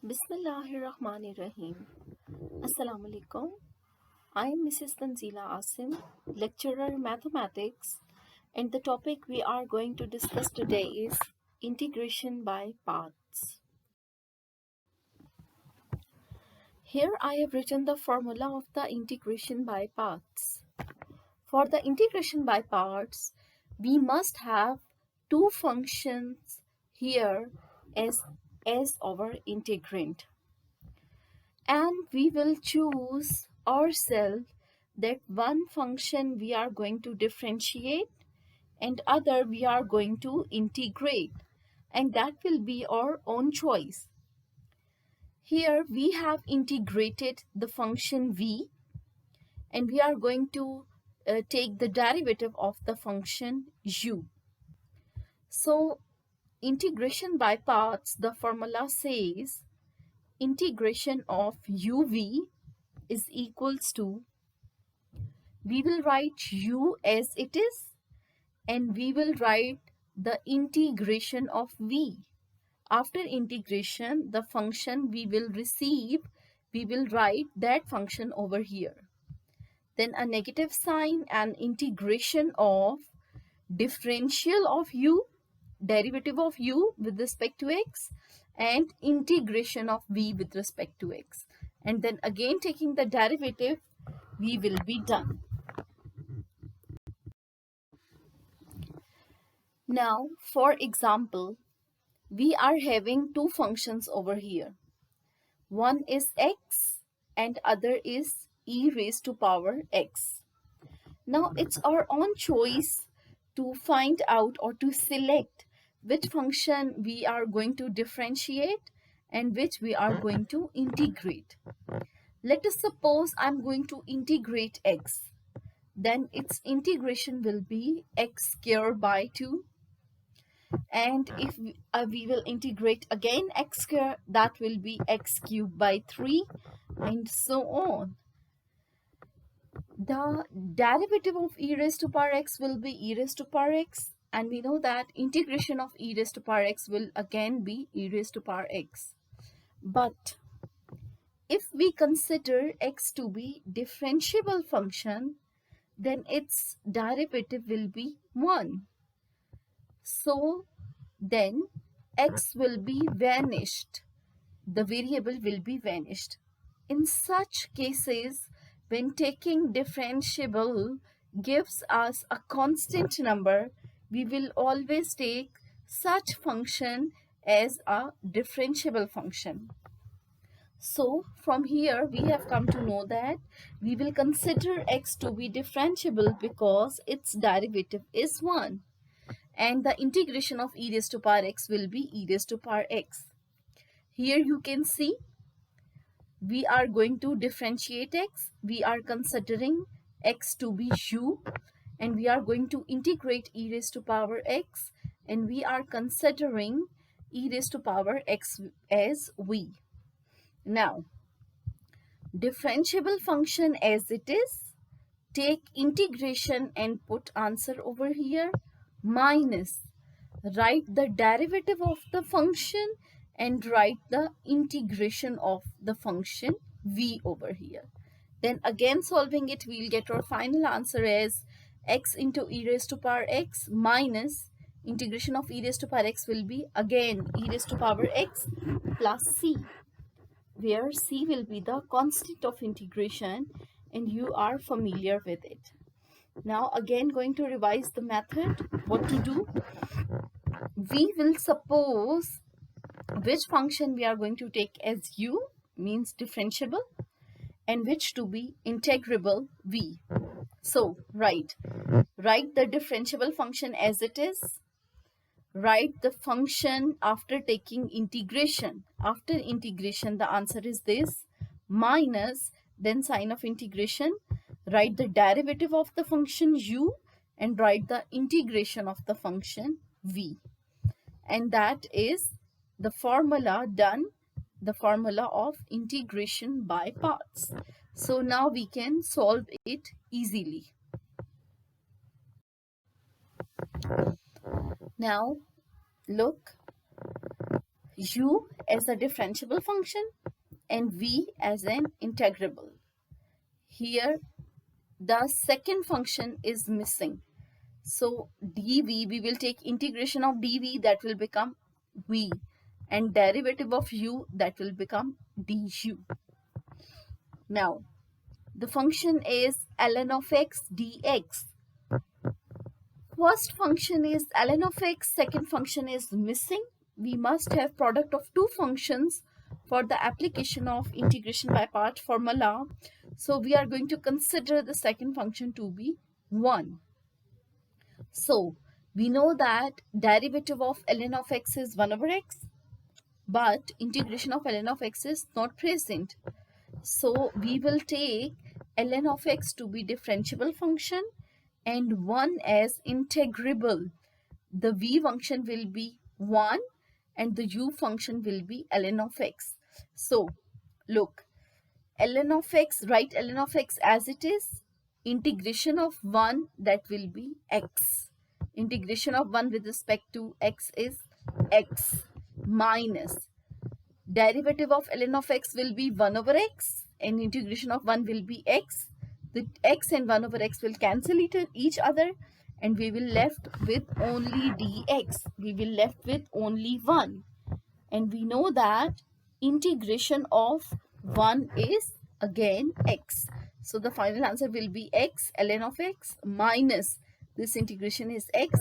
Bismillahirrahmanirrahim. Assalamu alaikum. I am Mrs. Tanzila Asim, lecturer mathematics, and the topic we are going to discuss today is integration by parts. Here I have written the formula of the integration by parts. For the integration by parts, we must have two functions here as our integrand. And we will choose ourselves that one function we are going to differentiate and other we are going to integrate, and that will be our own choice. Here we have integrated the function v, and we are going to take the derivative of the function u. So integration by parts, the formula says integration of uv is equals to, we will write u as it is and we will write the integration of v. After integration, the function we will receive, we will write that function over here. Then a negative sign and integration of differential of u, derivative of u with respect to x, and integration of v with respect to x. And then again taking the derivative, we will be done. Now, for example, we are having two functions over here. One is x and other is e raised to power x. Now, it's our own choice to find out or to select which function we are going to differentiate and which we are going to integrate. Let us suppose I'm going to integrate x. Then its integration will be x squared by 2. And if we will integrate again x squared, that will be x cubed by 3, and so on. The derivative of e raised to power x will be e raised to power x, and we know that integration of e raised to power x will again be e raised to power x. But if we consider x to be differentiable function, then its derivative will be 1. So then x will be vanished. The variable will be vanished. In such cases, when taking differentiable gives us a constant number, we will always take such function as a differentiable function. So from here we have come to know that we will consider x to be differentiable because its derivative is 1. And the integration of e raised to power x will be e raised to power x. Here you can see we are going to differentiate x. We are considering x to be u, and we are going to integrate e raised to power x, and we are considering e raised to power x as v. Now, differentiable function as it is, take integration and put answer over here, minus, write the derivative of the function and write the integration of the function v over here. Then again solving it, we'll get our final answer as x into e raised to power x minus integration of e raised to power x will be again e raised to power x plus c, where c will be the constant of integration and you are familiar with it. Now again going to revise the method. What to do? We will suppose which function we are going to take as u, means differentiable, and which to be integrable v. So write the differentiable function as it is, write the function after taking integration. After integration the answer is this, minus, then sign of integration, write the derivative of the function u and write the integration of the function v. And that is the formula done, the formula of integration by parts. So now we can solve it easily. Now look, u as a differentiable function and v as an integrable. Here the second function is missing. So dv, we will take integration of dv, that will become v, and derivative of u, that will become du. Now the function is ln of x dx. First function is ln of x, second function is missing. We must have product of two functions for the application of integration by part formula. So we are going to consider the second function to be 1. So we know that derivative of ln of x is 1 over x, but integration of ln of x is not present. So we will take ln of x to be differentiable function and 1 as integrable. The v function will be 1 and the u function will be ln of x. So look, ln of x, write ln of x as it is. Integration of 1, that will be x. Integration of 1 with respect to x is x, minus derivative of ln of x will be 1 over x and integration of 1 will be x. The x and 1 over x will cancel each other and we will left with only dx. We will left with only 1. And we know that integration of 1 is again x. So the final answer will be x ln of x minus this integration is x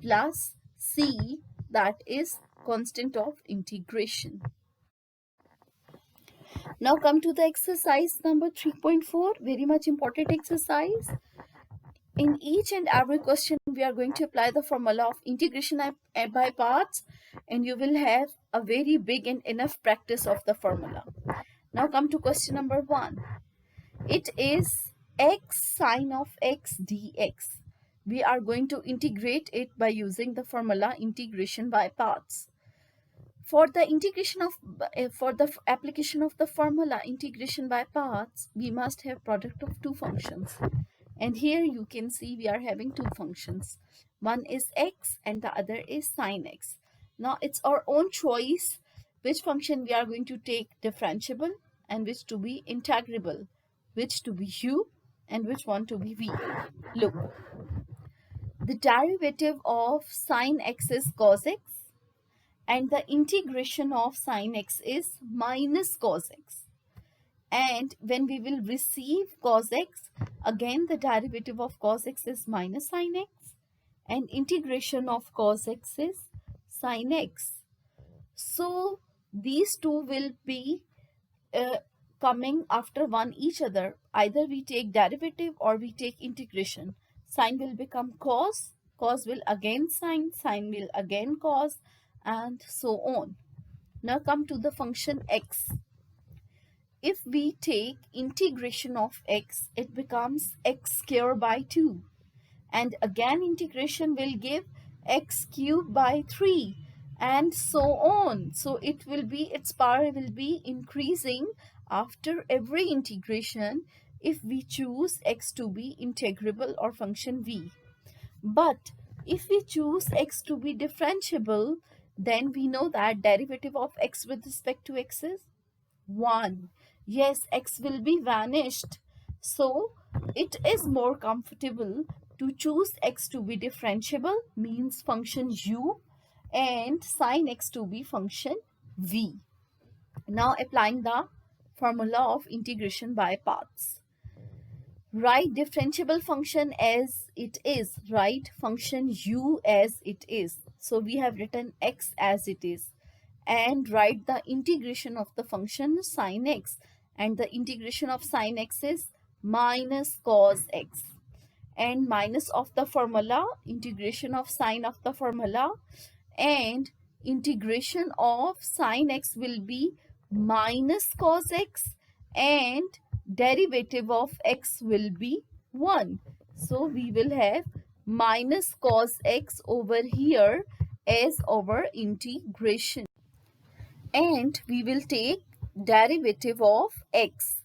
plus c, that is constant of integration. Now come to the exercise number 3.4, very much important exercise. In each and every question, we are going to apply the formula of integration by parts, and you will have a very big and enough practice of the formula. Now come to question number 1. It is x sine of x dx. We are going to integrate it by using the formula integration by parts. For the application of the formula integration by parts, we must have product of two functions. And here you can see we are having two functions. One is x and the other is sine x. Now it's our own choice which function we are going to take differentiable and which to be integrable, which to be u and which one to be v. Look, the derivative of sine x is cos x and the integration of sine x is minus cos x. And when we will receive cos x, again the derivative of cos x is minus sine x and integration of cos x is sine x. So these two will be coming after one each other. Either we take derivative or we take integration. Sine will become cos, cos will again sine, sine will again cos, and so on. Now come to the function x. If we take integration of x, it becomes x square by 2. And again integration will give x cube by 3 and so on. So it will be, its power will be increasing after every integration if we choose x to be integrable or function v. But if we choose x to be differentiable, then we know that derivative of x with respect to x is 1. Yes, x will be vanished. So it is more comfortable to choose x to be differentiable, means function u, and sine x to be function v. Now applying the formula of integration by parts. Write differentiable function as it is. Write function u as it is. So we have written x as it is. And write the integration of the function sine x. And the integration of sine x is minus cos x. And minus of the formula, integration of sine of the formula. And integration of sine x will be minus cos x. And derivative of x will be 1. So we will have minus cos x over here as our integration. And we will take derivative of x.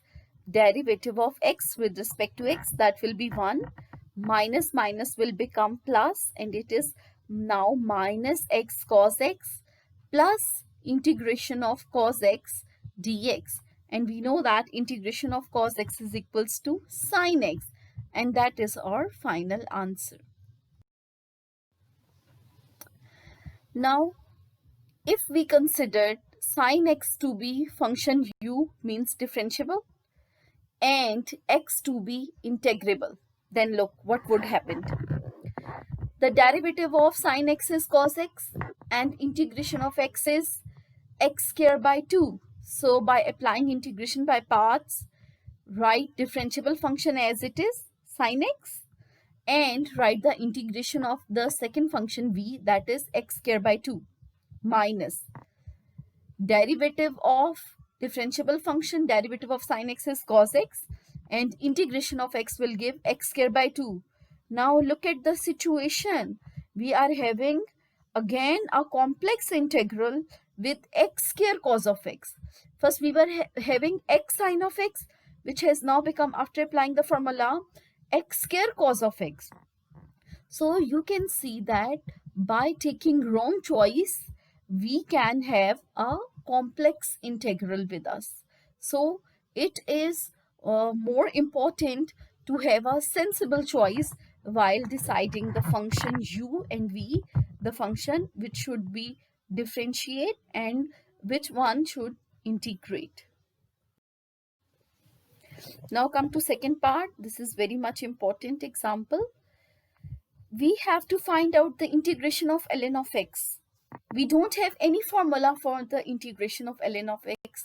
Derivative of x with respect to x, that will be 1. Minus minus will become plus, and it is now minus x cos x plus integration of cos x dx. And we know that integration of cos x is equals to sin x. And that is our final answer. Now, if we consider sin x to be function u means differentiable and x to be integrable, then look what would happen. The derivative of sin x is cos x and integration of x is x square by 2. So by applying integration by parts, write differentiable function as it is, sin x, and write the integration of the second function v, that is x square by 2, minus derivative of differentiable function, derivative of sin x is cos x, and integration of x will give x square by 2. Now look at the situation. We are having again a complex integral with x square cos of x. First we were having x sin of x, which has now become, after applying the formula, x square cos of x. So you can see that by taking wrong choice, we can have a complex integral with us. So it is more important to have a sensible choice while deciding the function u and v, the function which should be differentiate and which one should integrate. Now come to second part. This is very much important example. We have to find out the integration of ln of x. We don't have any formula for the integration of ln of x,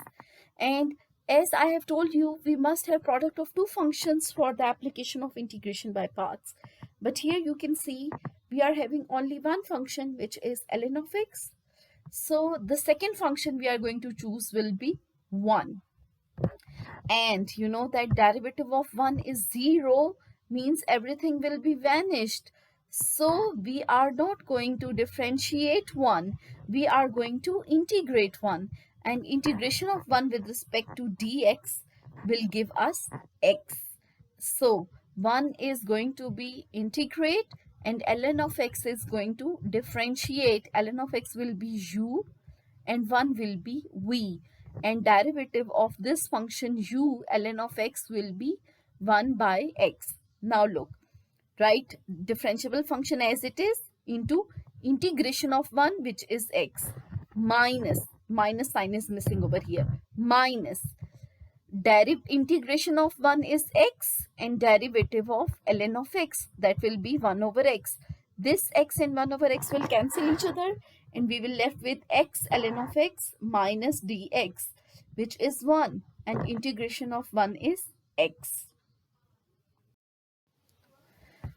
and as I have told you, we must have product of two functions for the application of integration by parts. But here you can see we are having only one function, which is ln of x. So the second function we are going to choose will be 1. And you know that derivative of 1 is 0, means everything will be vanished. So we are not going to differentiate 1, we are going to integrate 1. And integration of 1 with respect to dx will give us x. So 1 is going to be integrate and ln of x is going to differentiate. Ln of x will be u and 1 will be v. And derivative of this function u, ln of x, will be 1 by x. Now look, write differentiable function as it is into integration of 1, which is x, minus sign is missing over here, minus integration of 1 is x and derivative of ln of x, that will be 1 over x. This x and 1 over x will cancel each other and we will left with x ln of x minus dx, which is 1, and integration of 1 is x.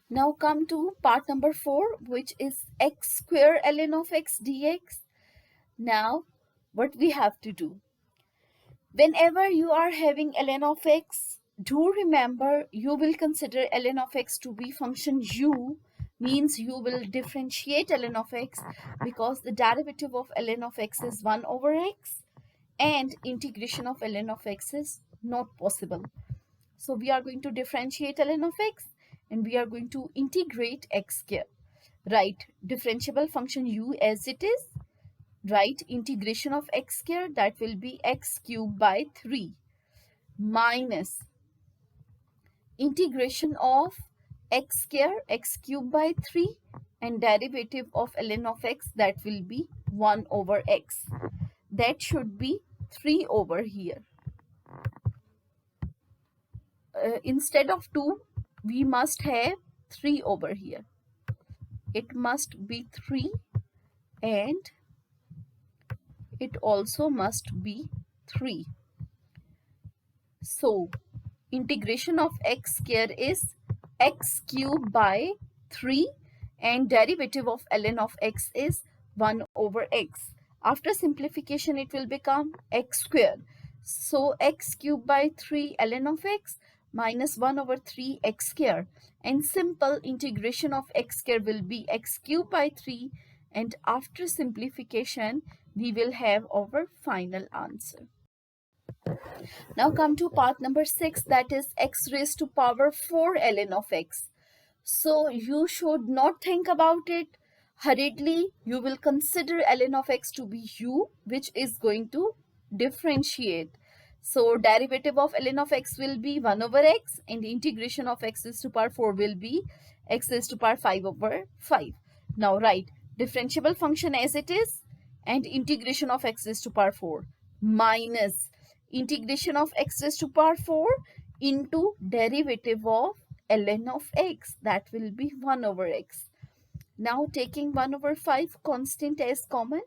Now come to part number 4, which is x square ln of x dx. Now what we have to do, whenever you are having ln of x, do remember you will consider ln of x to be function u, means you will differentiate ln of x because the derivative of ln of x is 1 over x and integration of ln of x is not possible. So we are going to differentiate ln of x and we are going to integrate x square. Write differentiable function u as it is. Write integration of x square, that will be x cubed by 3, minus integration of x square, x cubed by 3, and derivative of ln of x, that will be 1 over x. That should be 3 over here. Instead of 2, we must have 3 over here. It must be 3 and it also must be 3. So integration of x square is x cubed by 3 and derivative of ln of x is 1 over x. After simplification it will become x square. So x cubed by 3 ln of x minus 1 over 3 x square, and simple integration of x square will be x cubed by 3, and after simplification we will have our final answer. Now come to part number 6, that is x raised to power 4 ln of x. So you should not think about it. Hurriedly, you will consider ln of x to be u, which is going to differentiate. So derivative of ln of x will be 1 over x, and integration of x raised to power 4 will be x raised to power 5 over 5. Now write differentiable function as it is, and integration of x raised to power 4 minus integration of x raised to power 4 into derivative of ln of x, that will be 1 over x. Now taking 1 over 5 constant as common,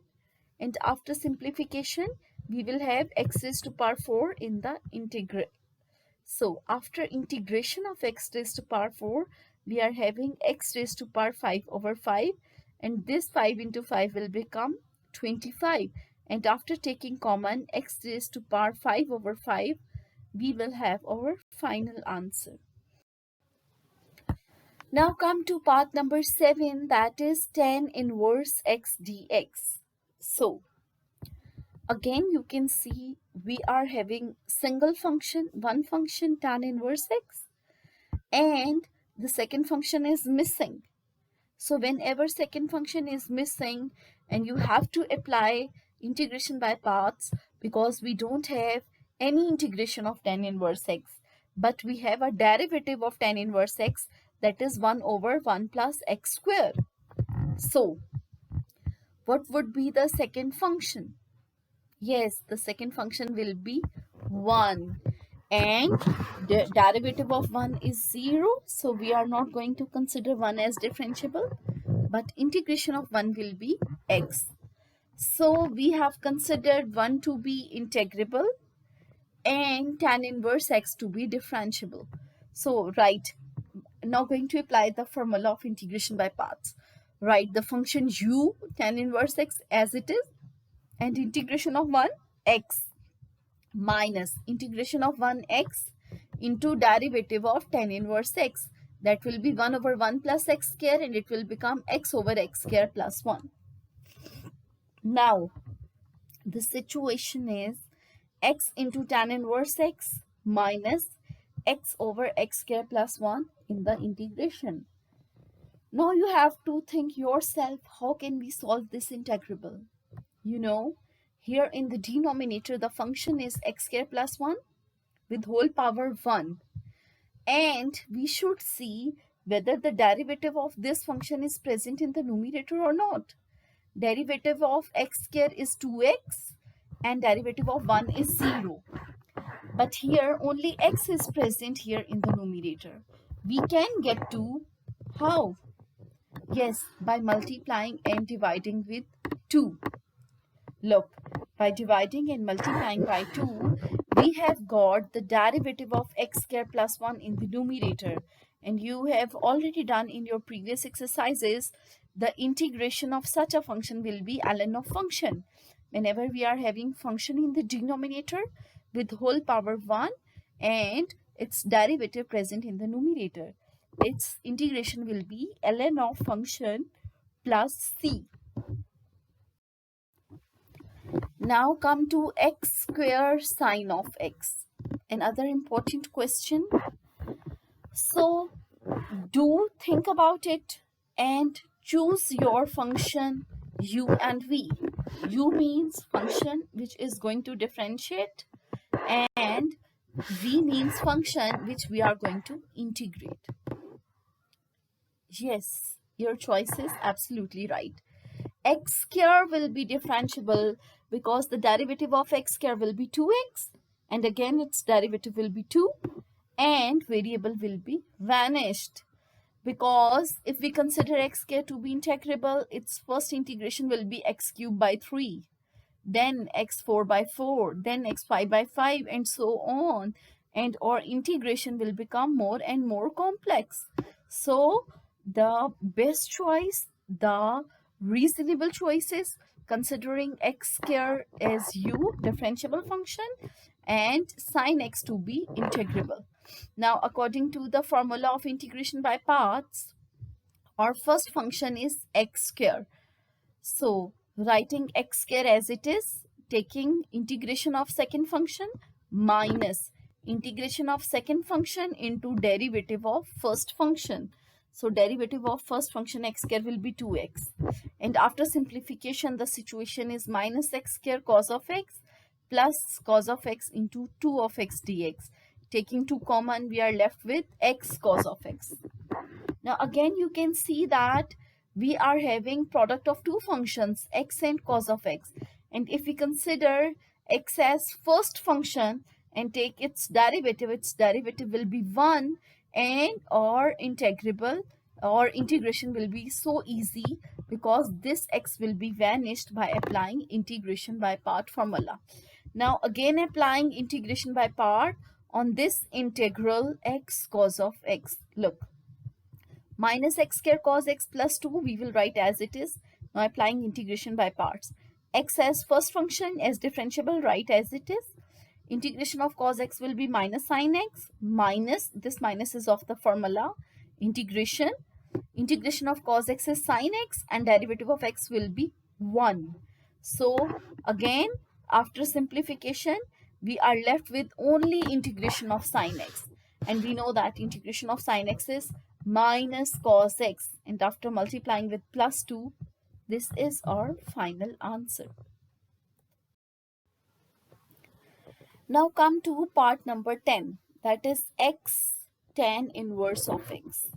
and after simplification we will have x raised to power 4 in the integral. So after integration of x raised to power 4, we are having x raised to power 5 over 5, and this 5 into 5 will become 25, and after taking common x raised to power 5 over 5, we will have our final answer. Now come to part number 7, that is tan inverse x dx. So again you can see we are having single function, one function tan inverse x, and the second function is missing. So whenever second function is missing and you have to apply integration by parts, because we don't have any integration of tan inverse x, but we have a derivative of tan inverse x, that is 1 over 1 plus x square. So what would be the second function? Yes, the second function will be 1, and the derivative of 1 is 0, so we are not going to consider 1 as differentiable, but integration of 1 will be x. So we have considered 1 to be integrable and tan inverse x to be differentiable. So right, now going to apply the formula of integration by parts. Write the function u tan inverse x as it is, and integration of 1 x minus integration of 1 x into derivative of tan inverse x, that will be 1 over 1 plus x square, and it will become x over x square plus 1. Now the situation is x into tan inverse x minus x over x square plus 1 in the integration. Now you have to think yourself, how can we solve this integrable? You know, here in the denominator the function is x square plus 1 with whole power 1, and we should see whether the derivative of this function is present in the numerator or not. Derivative of x square is 2x and derivative of 1 is 0. But here only x is present here in the numerator. We can get to how? Yes, by multiplying and dividing with 2. Look, by dividing and multiplying by 2, we have got the derivative of x square plus 1 in the numerator. And you have already done in your previous exercises, the integration of such a function will be ln of function. Whenever we are having function in the denominator with whole power 1 and its derivative present in the numerator, its integration will be ln of function plus c. Now come to x square sine of x, another important question. So do think about it and choose your function u and v. U means function which is going to differentiate, and v means function which we are going to integrate. Yes, your choice is absolutely right. X square will be differentiable because the derivative of x square will be 2x, and again its derivative will be 2, and variable will be vanished. Because if we consider x square to be integrable, its first integration will be x cubed by 3, then x4 by 4, then x5 by 5, and so on, and our integration will become more and more complex. So the best choice, the reasonable choices, considering x square as u differentiable function and sine x to be integrable. Now according to the formula of integration by parts, our first function is x square. So writing x square as it is, taking integration of second function minus integration of second function into derivative of first function. So derivative of first function x square will be 2x. And after simplification, the situation is minus x square cos of x plus cos of x into 2 of x dx. Taking 2 common, we are left with x cos of x. Now again you can see that we are having product of two functions, x and cos of x. And if we consider x as first function and take its derivative will be 1, and our integrable or integration will be so easy because this x will be vanished by applying integration by part formula. Now again applying integration by part on this integral x cos of x. Look, minus x square cos x plus 2 we will write as it is. Now applying integration by parts. X as first function as differentiable, write as it is. Integration of cos x will be minus sin x, minus, this minus is of the formula, integration of cos x is sin x, and derivative of x will be 1. So again after simplification we are left with only integration of sin x, and we know that integration of sin x is minus cos x, and after multiplying with plus 2, this is our final answer. Now come to part number 10, that is x tan inverse of x.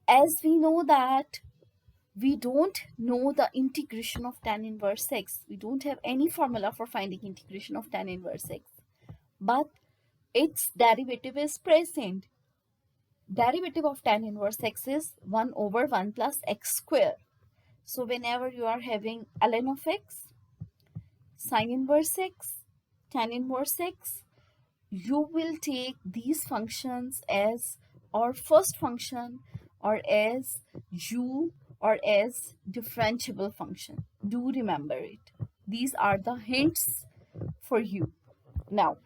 As we know that we don't know the integration of tan inverse x, we don't have any formula for finding integration of tan inverse x, but its derivative is present. Derivative of tan inverse x is 1 over 1 plus x square. So whenever you are having ln of x, sin inverse x, tan inverse x, you will take these functions as or first function or as u or as differentiable function. Do remember it. These are the hints for you. Now,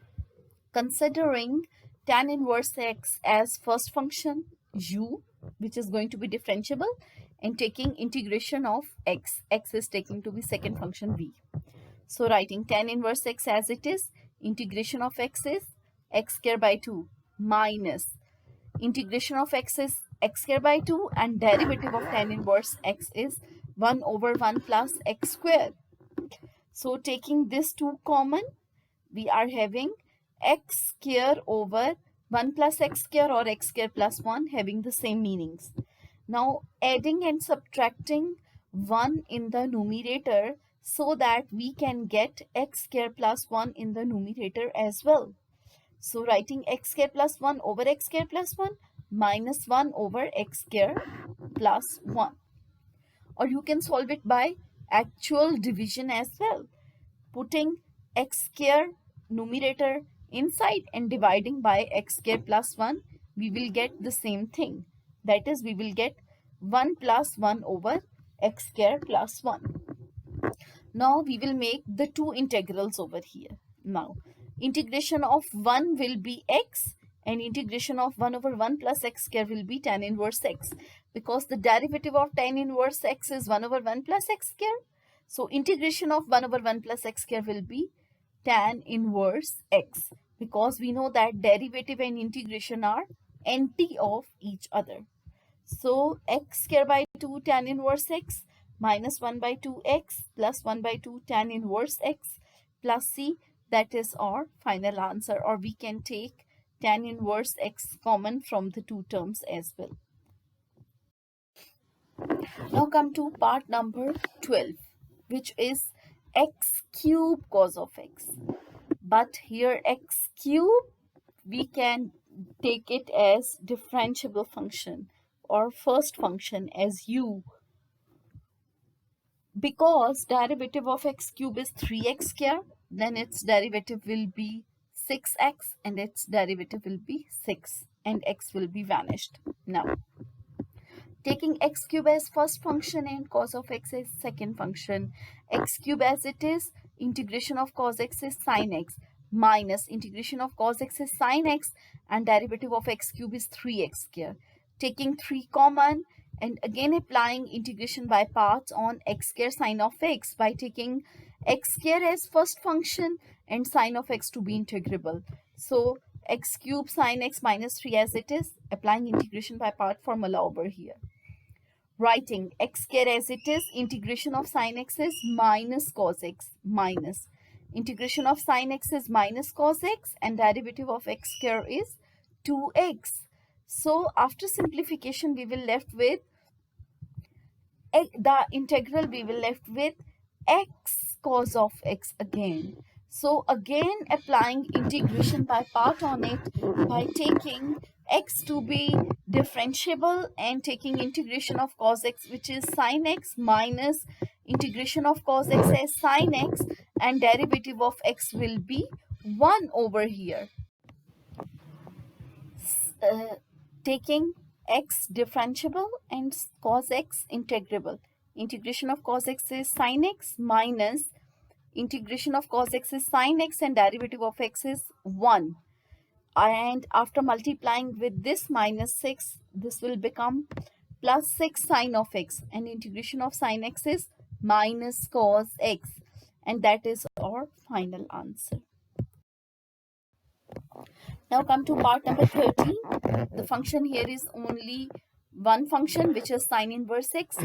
considering tan inverse x as first function u, which is going to be differentiable, and taking integration of x, x is taken to be second function v. So writing tan inverse x as it is, integration of x is x square by 2 minus integration of x is x square by 2, and derivative of tan inverse x is 1 over 1 plus x square. So taking this 2 common, we are having x square over 1 plus x square or x square plus 1 having the same meanings. Now adding and subtracting 1 in the numerator so that we can get x square plus 1 in the numerator as well. So writing x square plus 1 over x square plus 1 minus 1 over x square plus 1. Or you can solve it by actual division as well. Putting x square numerator inside and dividing by x square plus 1, we will get the same thing. That is, we will get 1 plus 1 over x square plus 1. Now we will make the two integrals over here. Now integration of 1 will be x, and integration of 1 over 1 plus x square will be tan inverse x, because the derivative of tan inverse x is 1 over 1 plus x square. So integration of 1 over 1 plus x square will be tan inverse x, because we know that derivative and integration are anti of each other. So x square by 2 tan inverse x minus 1 by 2x plus 1 by 2 tan inverse x plus c, that is our final answer, or we can take tan inverse x common from the two terms as well. Now come to part number 12, which is x cube cos of x. But here x cube, we can take it as differentiable function or first function as u, because derivative of x cube is 3x square, then its derivative will be 6x and its derivative will be 6 and x will be vanished. Now taking x cube as first function and cos of x as second function, x cube as it is, integration of cos x is sin x minus integration of cos x is sin x, and derivative of x cube is 3x square. Taking 3 common and again applying integration by parts on x square sin of x by taking x square as first function and sin of x to be integrable. So x cube sine x minus 3 as it is, applying integration by part formula over here. Writing x square as it is, integration of sine x is minus cos x minus integration of sine x is minus cos x, and derivative of x square is 2x. So after simplification we will left with the integral, we will left with x cos of x again. So again applying integration by part on it by taking x to be differentiable and taking integration of cos x, which is sin x, minus integration of cos x as sin x, and derivative of x will be 1 over here. Taking x differentiable and cos x integrable. Integration of cos x is sin x minus integration of cos x is sin x, and derivative of x is 1. And after multiplying with this minus 6, this will become plus 6 sin of x, and integration of sin x is minus cos x, and that is our final answer. Now come to part number 13. The function here is only one function, which is sine inverse x.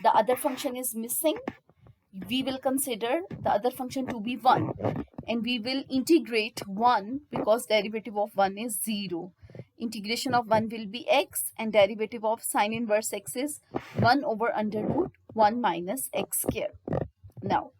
The other function is missing. We will consider the other function to be 1, and we will integrate 1 because derivative of 1 is 0. Integration of 1 will be x, and derivative of sine inverse x is 1 over under root 1 minus x square. Now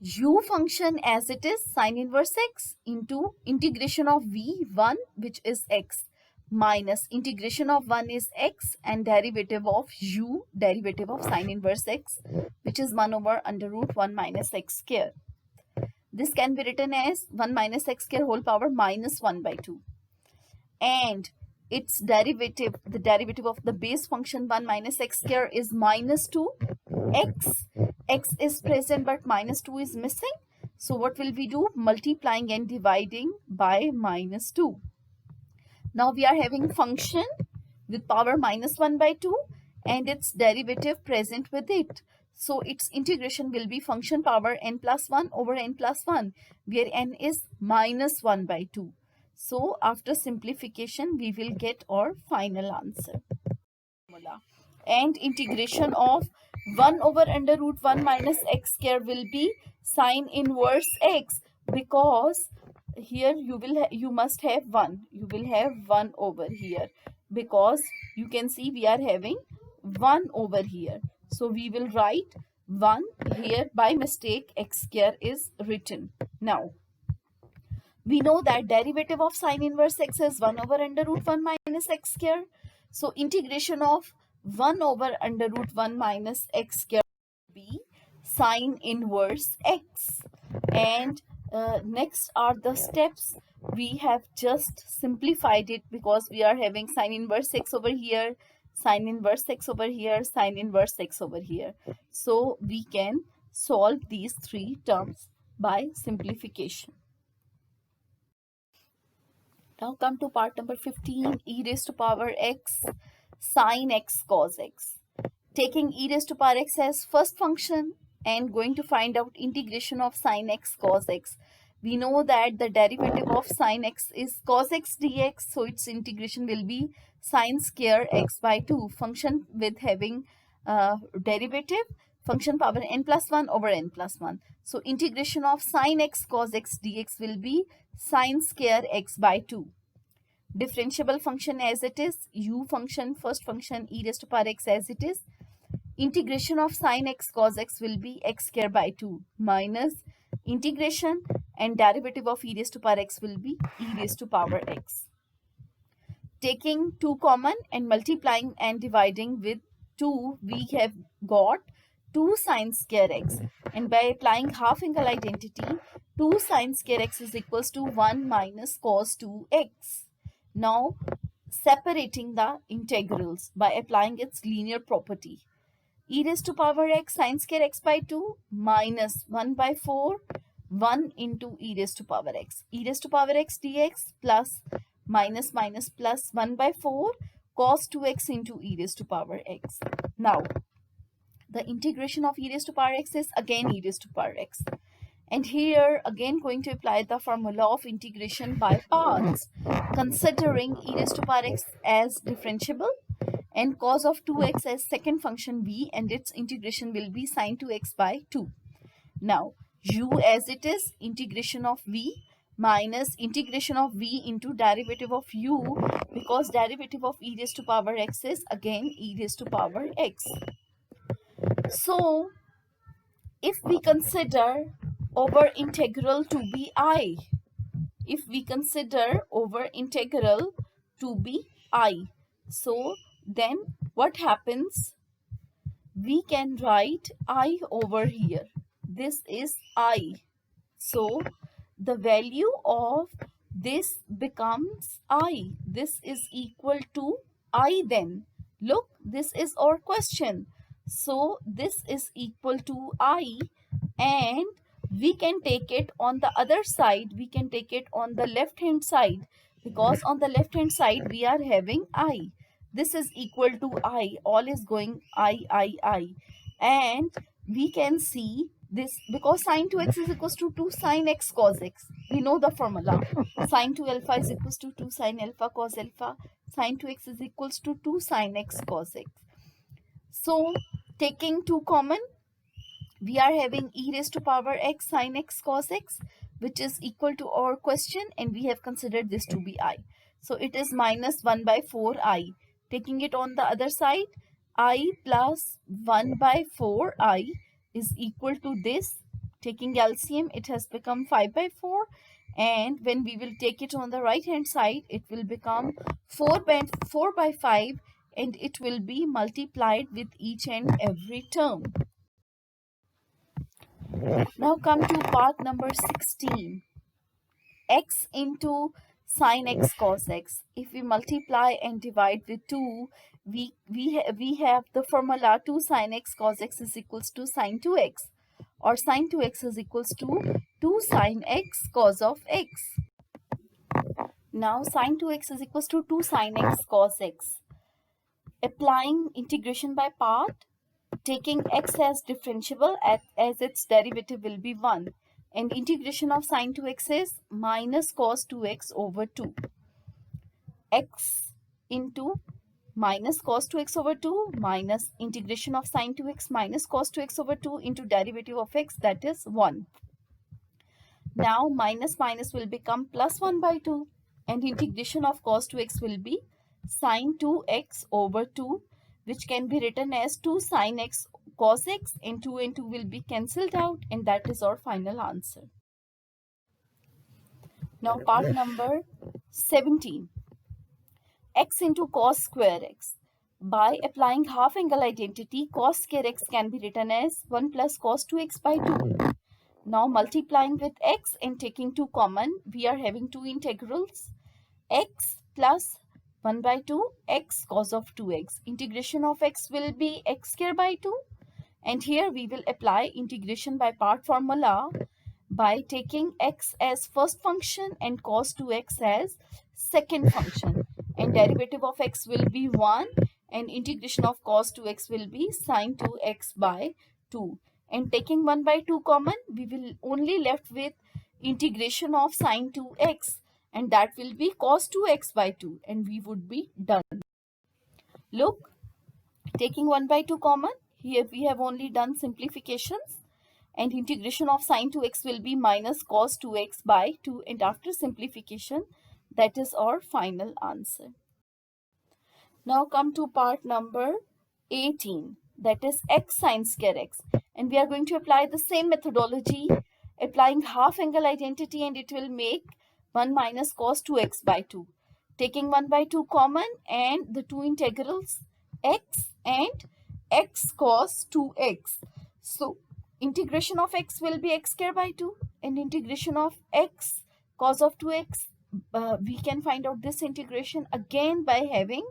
u function as it is sine inverse x into integration of v1, which is x, minus integration of 1 is x, and derivative of u, derivative of sine inverse x, which is 1 over under root 1 minus x square. This can be written as 1 minus x square whole power minus 1 by 2. And its derivative, the derivative of the base function 1 minus x square is minus 2 x. X is present but minus 2 is missing. So what will we do? Multiplying and dividing by minus 2. Now we are having function with power minus 1 by 2 and its derivative present with it. So its integration will be function power n plus 1 over n plus 1, where n is minus 1 by 2. So after simplification, we will get our final answer. And integration of 1 over under root 1 minus x square will be sine inverse x, because here you must have 1. You will have 1 over here, because you can see we are having 1 over here. So we will write 1 here. By mistake x square is written. Now we know that derivative of sine inverse x is 1 over under root 1 minus x square. So integration of 1 over under root 1 minus x square will be sine inverse x. And next are the steps. We have just simplified it because we are having sine inverse x over here, sine inverse x over here, sine inverse x over here. So we can solve these three terms by simplification. Now come to part number 15, e raised to power x sine x cos x. Taking e raised to power x as first function and going to find out integration of sine x cos x. We know that the derivative of sine x is cos x dx, so its integration will be sine square x by 2. Function with having derivative, function power n plus 1 over n plus 1. So integration of sine x cos x dx will be sine square x by 2. Differentiable function as it is, u function, first function e raised to power x as it is. Integration of sine x cos x will be x square by 2 minus integration, and derivative of e raised to power x will be e raised to power x. Taking 2 common and multiplying and dividing with 2, we have got 2 sine square x, and by applying half angle identity, 2 sine square x is equals to 1 minus cos 2x. Now separating the integrals by applying its linear property. E raised to power x sine square x by 2 minus 1 by 4, 1 into e raised to power x. E raised to power x dx plus minus minus plus 1 by 4 cos 2x into e raised to power x. Now the integration of e raised to power x is again e raised to power x, And here again going to apply the formula of integration by parts, considering e raised to power x as differentiable and cos of 2x as second function v, and its integration will be sine 2x by 2. Now u as it is, integration of v minus integration of v into derivative of u, because derivative of e raised to power x is again e raised to power x. So if we consider over integral to be I, if we consider over integral to be I, so then what happens? We can write I over here. This is I. So the value of this becomes I. This is equal to I then. Look, this is our question. So this is equal to I, and we can take it on the other side. We can take it on the left hand side, because on the left hand side we are having I. This is equal to I. All is going I. And we can see this because sine 2x is equals to 2 sine x cos x. We know the formula. Sine 2 alpha is equals to 2 sine alpha cos alpha. Sine 2x is equals to 2 sine x cos x. So taking 2 common, we are having e raised to power x sine x cos x, which is equal to our question, and we have considered this to be I. So it is minus 1 by 4 I. Taking it on the other side, I plus 1 by 4 I is equal to this. Taking LCM, it has become 5 by 4. And when we will take it on the right hand side, it will become 4 by 5, and it will be multiplied with each and every term. Now come to part number 16. X into sine x cos x. If we multiply and divide with 2, we have the formula 2 sine x cos x is equals to sine 2x, or sine 2x is equals to 2 sine x cos of x. Now sine 2x is equals to 2 sine x cos x. Applying integration by part, taking x as differentiable as its derivative will be 1, and integration of sine 2x is minus cos 2x over 2. X into minus cos 2x over 2 minus integration of sine 2x minus cos 2x over 2 into derivative of x, that is 1. Now minus minus will become plus 1 by 2, and integration of cos 2x will be sine 2x over 2, which can be written as 2 sine x cos x, and 2 will be cancelled out, and that is our final answer. Now part number 17. X into cos square x. By applying half angle identity, cos square x can be written as 1 plus cos 2x by 2. Now multiplying with x and taking 2 common, we are having 2 integrals. X plus 1 by 2 x cos of 2x. Integration of x will be x square by 2. And here we will apply integration by part formula by taking x as first function and cos 2x as second function. And derivative of x will be 1, and integration of cos 2x will be sine 2x by 2. And taking 1 by 2 common, we will only left with integration of sine 2x, and that will be cos 2x by 2, and we would be done. Look, taking 1 by 2 common, here we have only done simplifications, and integration of sine 2x will be minus cos 2x by 2, and after simplification, that is our final answer. Now come to part number 18, that is x sine square x, and we are going to apply the same methodology, applying half angle identity, and it will make 1 minus cos 2x by 2. Taking 1 by 2 common, and the two integrals x and x cos 2x. So integration of x will be x square by 2, and integration of x cos of 2x, we can find out this integration again by having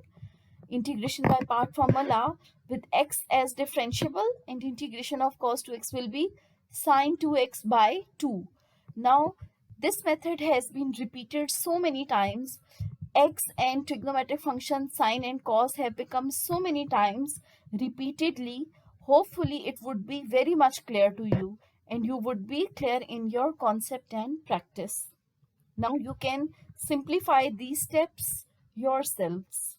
integration by part formula with x as differentiable, and integration of cos 2x will be sine 2x by 2. Now this method has been repeated so many times. X and trigonometric functions sine and cos have become so many times repeatedly. Hopefully it would be very much clear to you, and you would be clear in your concept and practice. Now you can simplify these steps yourselves.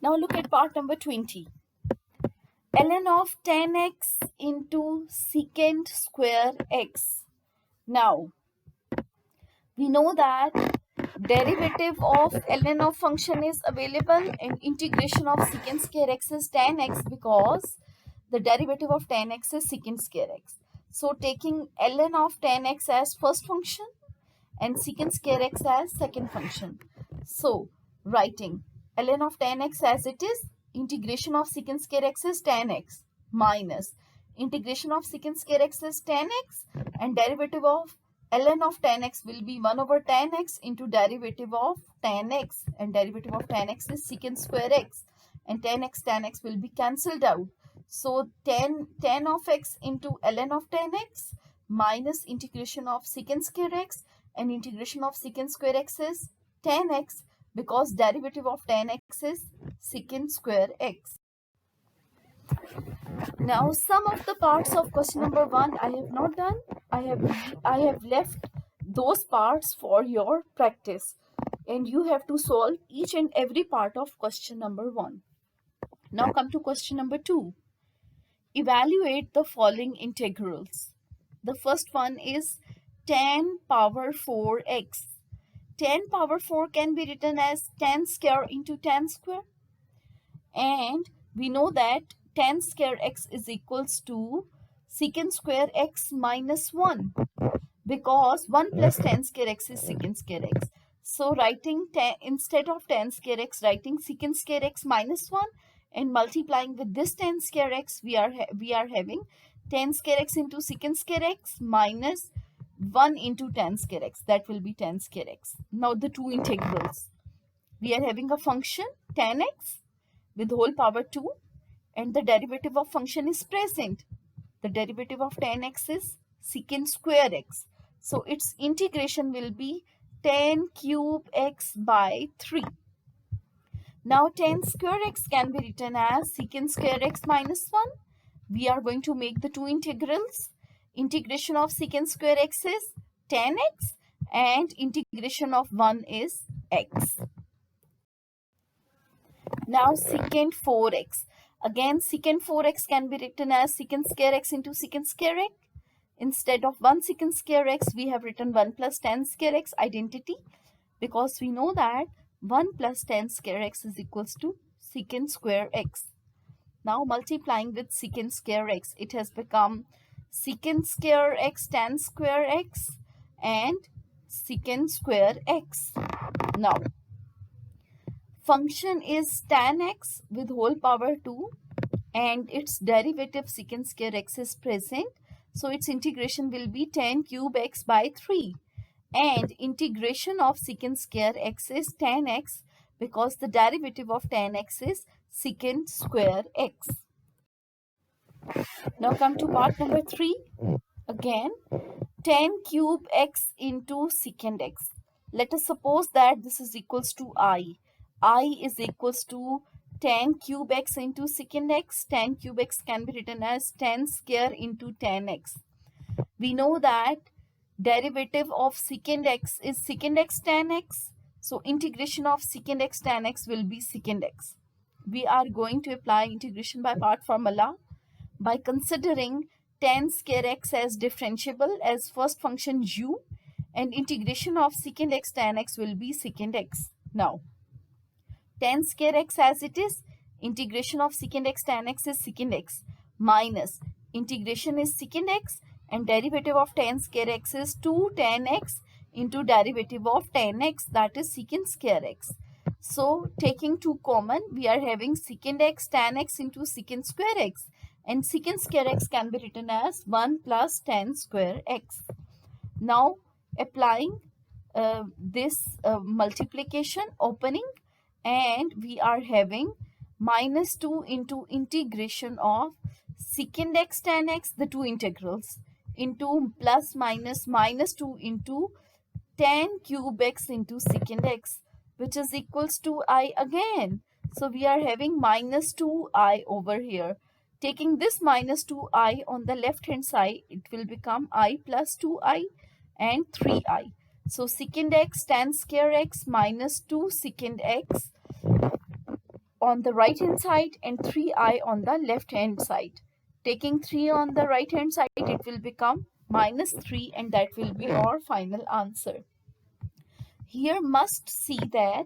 Now look at part number 20. ln of 10x into secant square x. Now, we know that derivative of ln of function is available and integration of secant square x is 10x because the derivative of 10x is secant square x. So taking ln of 10x as first function and secant square x as second function. So writing ln of 10x as it is, integration of secant square x is 10x minus integration of secant square x is 10x and derivative of ln of 10x will be 1 over 10x into derivative of 10x, and derivative of 10x is secant square x, and 10x will be cancelled out. So 10 of x into ln of 10x minus integration of secant square x, and integration of secant square x is 10x because derivative of 10x is secant square x. Now some of the parts of question number 1 I have not done. I have left those parts for your practice, and you have to solve each and every part of question number 1. Now come to question number 2. Evaluate the following integrals. The first one is 10 power 4x. 10 power 4 can be written as 10 square into 10 square, and we know that 10 square x is equals to secant square x minus 1 because 1 plus 10 square x is secant square x. So writing 10 instead of 10 square x, writing secant square x minus 1 and multiplying with this 10 square x, we are having 10 square x into secant square x minus 1 into 10 square x. That will be 10 square x. Now the two integrals. We are having a function 10x with whole power 2 and the derivative of function is present. The derivative of 10x is secant square x. So its integration will be 10 cube x by 3. Now 10 square x can be written as secant square x minus 1. We are going to make the two integrals. Integration of secant square x is 10x and integration of 1 is x. Now secant 4x. Again secant 4x can be written as secant square x into secant square x. Instead of 1 secant square x, we have written 1 plus 10 square x identity because we know that 1 plus 10 square x is equals to secant square x. Now multiplying with secant square x, it has become secant square x tan square x and secant square x. Now function is tan x with whole power 2 and its derivative secant square x is present. So its integration will be 10 cube x by 3 and integration of secant square x is 10x because the derivative of 10x is secant square x. Now come to part number 3. Again 10 cube x into secant x. Let us suppose that this is equals to I. I is equals to 10 cube x into secant x. 10 cube x can be written as 10 square into 10x. We know that derivative of secant x is secant x tan x. So integration of secant x tan x will be secant x. We are going to apply integration by part formula by considering 10 square x as differentiable as first function u, and integration of secant x tan x will be secant x. Now 10 square x as it is, integration of secant x tan x is secant x minus integration is secant x and derivative of 10 square x is 2 tan x into derivative of 10x, that is secant square x. So taking 2 common, we are having secant x tan x into secant square x, and secant square x can be written as 1 plus 10 square x. Now applying this multiplication opening, and we are having minus 2 into integration of secant x tan x, the two integrals, into plus minus minus 2 into 10 cube x into secant x, which is equals to I again. So we are having minus 2i over here. Taking this minus 2i on the left hand side, it will become I plus 2i and 3i. So secant x tan square x minus 2 secant x on the right hand side and 3i on the left hand side. Taking 3 on the right hand side, it will become minus 3, and that will be our final answer. Here must see that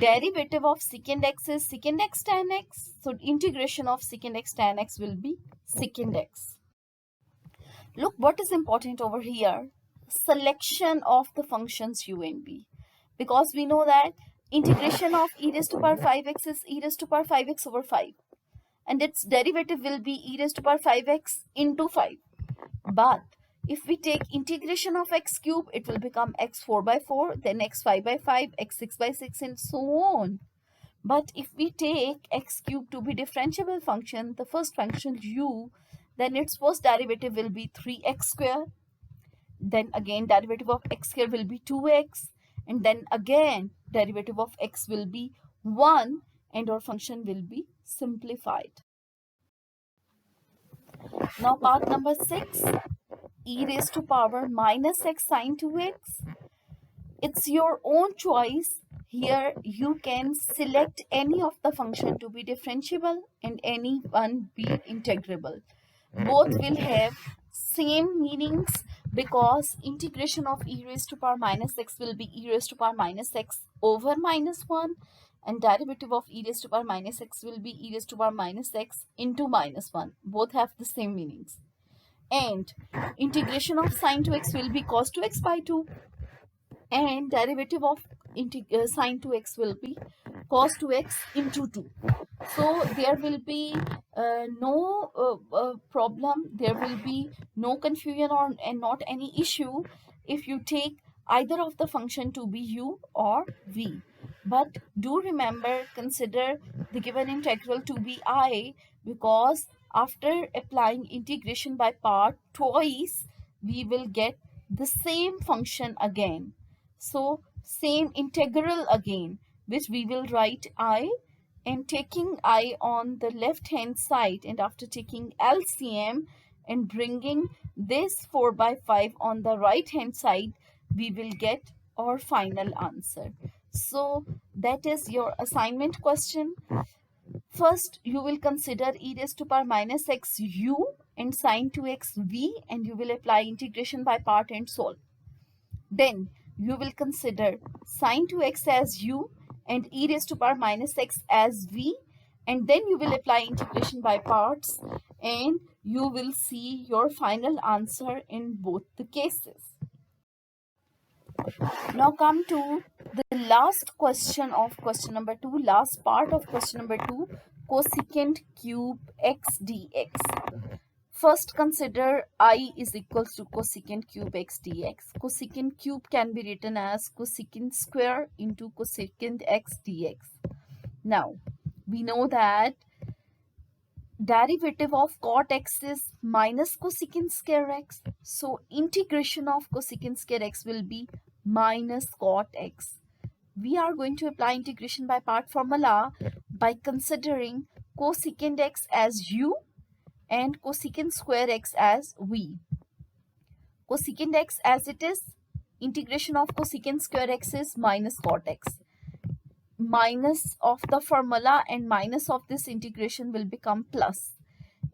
derivative of secant x is secant x tan x. So integration of secant x tan x will be secant x. Look what is important over here. Selection of the functions u and v. Because we know that integration of e raised to power 5x is e raised to power 5x over 5. And its derivative will be e raised to power 5x into 5. But if we take integration of x cube, it will become x 4 by 4, then x 5 by 5, x 6 by 6, and so on. But if we take x cube to be differentiable function, the first function u, then its first derivative will be 3x square. Then again derivative of x square will be 2x. And then again derivative of x will be 1, and our function will be simplified. Now part number 6, e raised to power minus x sine 2x. It's your own choice. Here you can select any of the function to be differentiable and any one be integrable. Both will have same meanings because integration of e raised to power minus x will be e raised to power minus x over minus 1, and derivative of e raised to power minus x will be e raised to power minus x into minus 1. Both have the same meanings. And integration of sine 2x will be cos 2x by 2, and derivative of sine 2x will be cos 2x into 2. So there will be no problem, there will be no confusion and not any issue if you take either of the function to be u or v. But do remember, consider the given integral to be I, because after applying integration by part twice, we will get the same function again. So same integral again, which we will write I, and taking I on the left hand side, and after taking LCM and bringing this 4 by 5 on the right hand side, we will get our final answer. So that is your assignment question. First, you will consider e raised to power minus x u and sine 2x v, and you will apply integration by part and solve. Then you will consider sine 2x as u and e raised to power minus x as v, and then you will apply integration by parts, and you will see your final answer in both the cases. Now come to the last question of question number 2, last part of question number 2, cosecant cube x dx. First consider I is equals to cosecant cube x dx. Cosecant cube can be written as cosecant square into cosecant x dx. Now we know that derivative of cot x is minus cosecant square x. So integration of cosecant square x will be minus cot x. We are going to apply integration by part formula by considering cosecant x as u and cosecant square x as v. Cosecant x as it is, integration of cosecant square x is minus cot x. Minus of the formula and minus of this integration will become plus.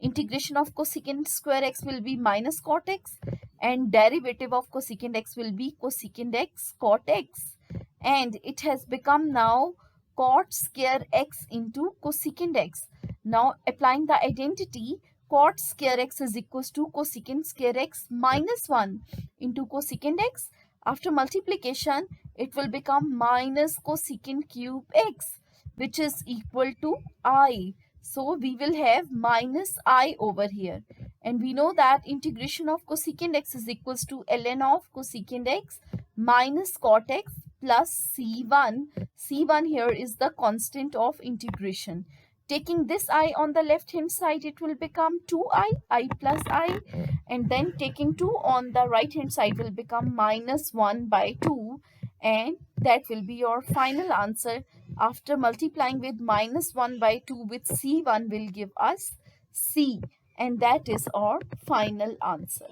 Integration of cosecant square x will be minus cot x, and derivative of cosecant x will be cosecant x cot x, and it has become now cot square x into cosecant x. Now applying the identity, cot square x is equals to cosecant square x minus 1 into cosecant x. After multiplication, it will become minus cosecant cube x, which is equal to I. So we will have minus I over here. And we know that integration of cosecant x is equals to ln of cosecant x minus cot x plus c1. C1 here is the constant of integration. Taking this I on the left hand side, it will become 2i, I plus I, and then taking 2 on the right hand side will become minus 1 by 2, and that will be your final answer. After multiplying with minus 1 by 2 with c1 will give us C, and that is our final answer.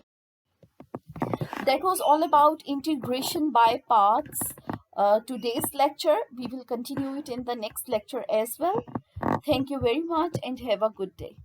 That was all about integration by parts. Today's lecture, we will continue it in the next lecture as well. Thank you very much and have a good day.